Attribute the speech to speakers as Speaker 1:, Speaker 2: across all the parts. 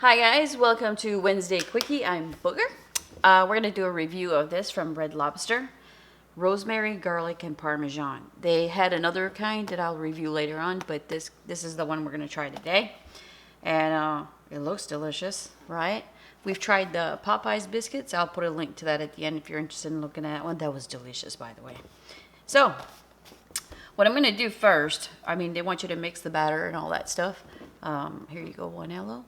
Speaker 1: Hi guys, welcome to Wednesday Quickie. I'm Booger. We're going to do a review of this from Red Lobster. Rosemary, garlic, and Parmesan. They had another kind that I'll review later on, but this is the one we're going to try today. And it looks delicious, right? We've tried the Popeyes biscuits. I'll put a link to that at the end if you're interested in looking at that one. That was delicious, by the way. So, what I'm going to do first, I mean, they want you to mix the batter and all that stuff. Here you go, one hello.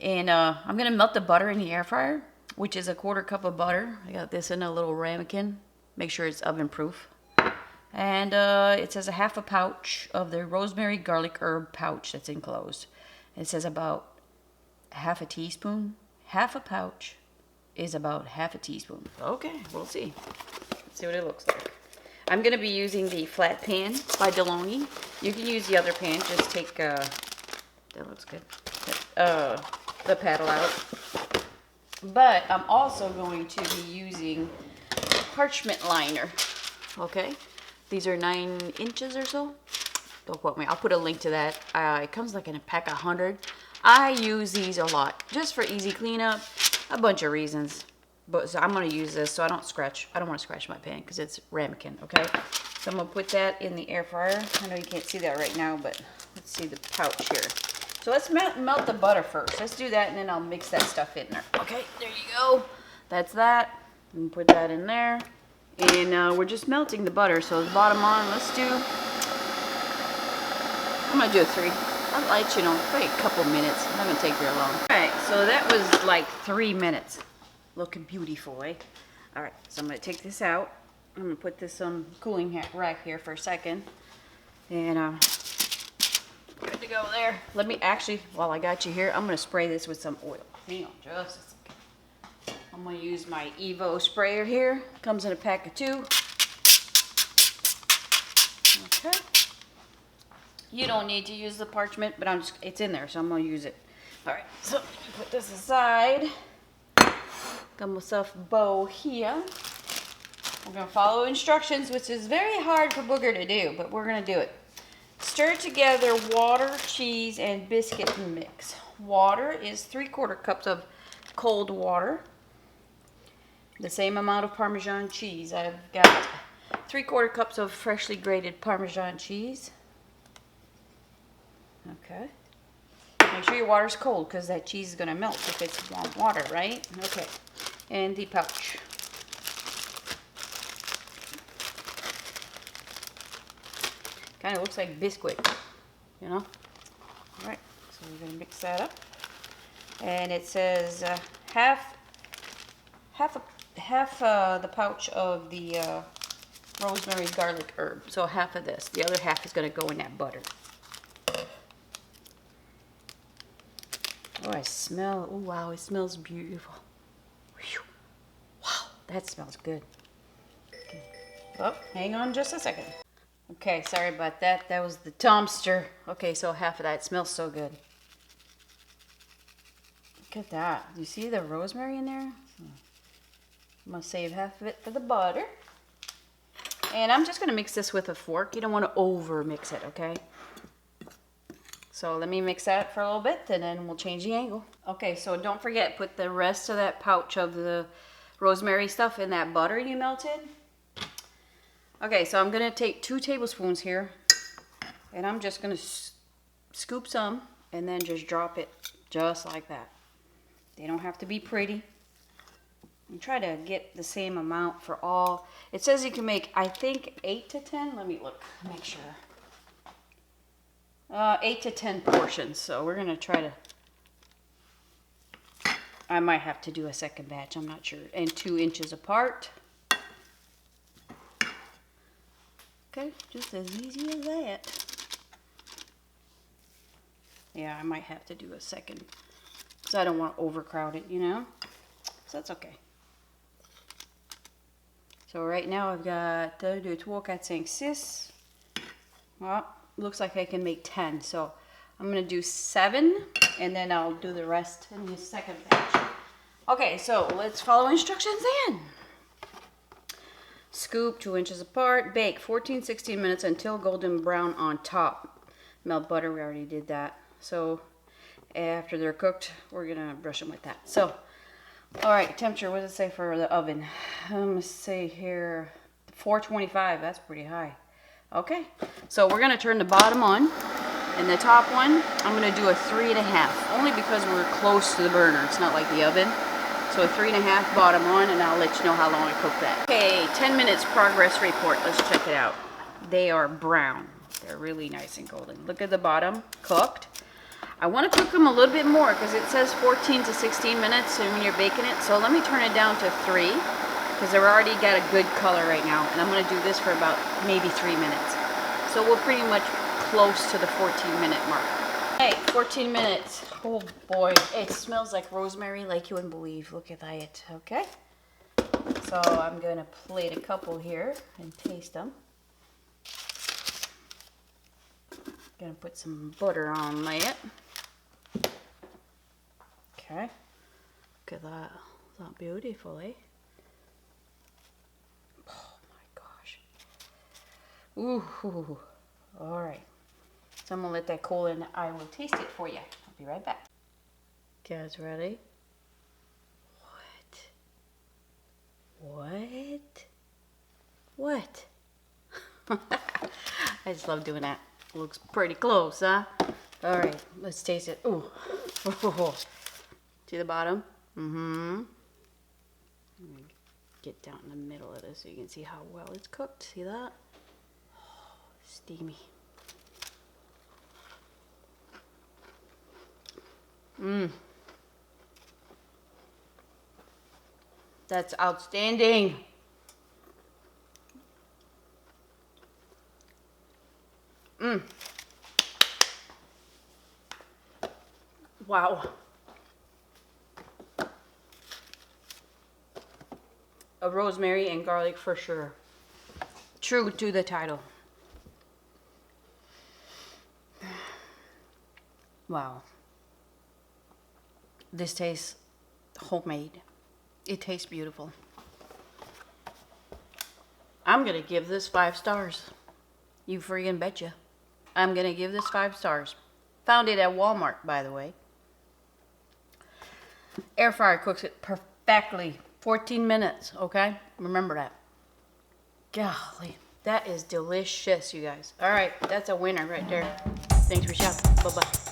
Speaker 1: And I'm going to melt the butter in the air fryer, which is a 1/4 cup of butter. I got this in a little ramekin. Make sure it's oven proof. And it says a 1/2 pouch of the rosemary garlic herb pouch that's enclosed. It says about 1/2 teaspoon. 1/2 pouch is about 1/2 teaspoon. Okay, we'll see. Let's see what it looks like. I'm going to be using the flat pan by DeLonghi. You can use the other pan. Just take, that looks good. The paddle out. But I'm also going to be using parchment liner. Okay, these are 9 inches or so. Don't quote me. I'll put a link to that. It comes like in a pack of 100. I use these a lot just for easy cleanup. A bunch of reasons. But so I'm going to use this so I don't scratch. I don't want to scratch my pan because it's ramekin. Okay, so I'm going to put that in the air fryer. I know you can't see that right now, but let's see the pouch here. So let's melt the butter first. Let's do that, and then I'll mix that stuff in there. Okay, there you go. That's that. And put that in there. And we're just melting the butter. So the bottom on, let's do, I'm going to do a 3. I'll let you know, probably a couple minutes. It's not going to take very long. All right, so that was like 3 minutes. Looking beautiful, eh? All right, so I'm going to take this out. I'm going to put this on cooling rack here for a second. And, good to go there. Let me actually, while I got you here, I'm going to spray this with some oil. Hang on just a second. I'm going to use my Evo sprayer here. Comes in a pack of 2. Okay. You don't need to use the parchment, but it's in there, so I'm going to use it. All right, so put this aside. Got myself a bowl here. We're going to follow instructions, which is very hard for Booger to do, but we're going to do it. Stir together water, cheese, and biscuit mix. Water is 3/4 cups of cold water. The same amount of Parmesan cheese. I've got 3/4 cups of freshly grated Parmesan cheese. Okay. Make sure your water's cold because that cheese is going to melt if it's warm water, right? Okay. And the pouch. Kind of looks like Bisquick, you know? All right, so we're going to mix that up. And it says half the pouch of the rosemary garlic herb. So 1/2 of this. The other 1/2 is going to go in that butter. Oh, I smell. Oh, wow, it smells beautiful. Whew. Wow, that smells good. Okay. Oh, hang on just a second. Okay, sorry about that. That was the Tomster. Okay, so 1/2 of that. It smells so good. Look at that. Do you see the rosemary in there? I'm going to save 1/2 of it for the butter. And I'm just going to mix this with a fork. You don't want to over mix it, okay? So let me mix that for a little bit, and then we'll change the angle. Okay, so don't forget, put the rest of that pouch of the rosemary stuff in that butter you melted. Okay, so I'm going to take 2 tablespoons here, and I'm just going to scoop some and then just drop it just like that. They don't have to be pretty. And try to get the same amount for all. It says you can make, I think, 8 to 10. Let me look, make sure. 8 to 10 portions, so we're going to try to, I might have to do a second batch, I'm not sure. And 2 inches apart. Okay, just as easy as that. Yeah, I might have to do a second because I don't want to overcrowd it, you know? So that's okay. So right now I've got 2, 4, 5, 6. Well, looks like I can make 10. So I'm going to do 7 and then I'll do the rest in the second batch. Okay, so let's follow instructions then. Scoop 2 inches apart. Bake 14-16 minutes until golden brown on top. Melt butter, we already did that. So After they're cooked, we're gonna brush them with that. So, all right, temperature, what does it say for the oven? Let's say here, 425, that's pretty high. Okay, so we're gonna turn the bottom on, and the top one, I'm gonna do a 3.5, only because we're close to the burner. It's not like the oven. So a 3.5 bottom on, and I'll let you know how long I cook that. Okay, 10 minutes progress report. Let's check it out. They are brown. They're really nice and golden. Look at the bottom, cooked. I want to cook them a little bit more because it says 14 to 16 minutes when you're baking it. So let me turn it down to 3 because they've already got a good color right now. And I'm going to do this for about maybe 3 minutes. So we're pretty much close to the 14-minute mark. Hey, 14 minutes. Oh boy, it smells like rosemary like you wouldn't believe. Look at that. Okay. So I'm going to plate a couple here and taste them. Gonna put some butter on that. Okay. Look at that. Is that beautiful, eh? Oh my gosh. Ooh. All right. So I'm gonna let that cool and I will taste it for you. I'll be right back. Guys ready? What? I just love doing that. Looks pretty close, huh? All right, let's taste it. Ooh. See the bottom? Mm-hmm. Let me get down in the middle of this so you can see how well it's cooked. See that? Oh, steamy. That's outstanding. Wow. A rosemary and garlic for sure. True to the title. Wow. This tastes homemade. It tastes beautiful. I'm gonna give this 5 stars. You friggin' betcha. I'm gonna give this 5 stars. Found it at Walmart, by the way. Air fryer cooks it perfectly. 14 minutes, okay? Remember that. Golly, that is delicious, you guys. All right, that's a winner right there. Thanks for shopping. Bye-bye.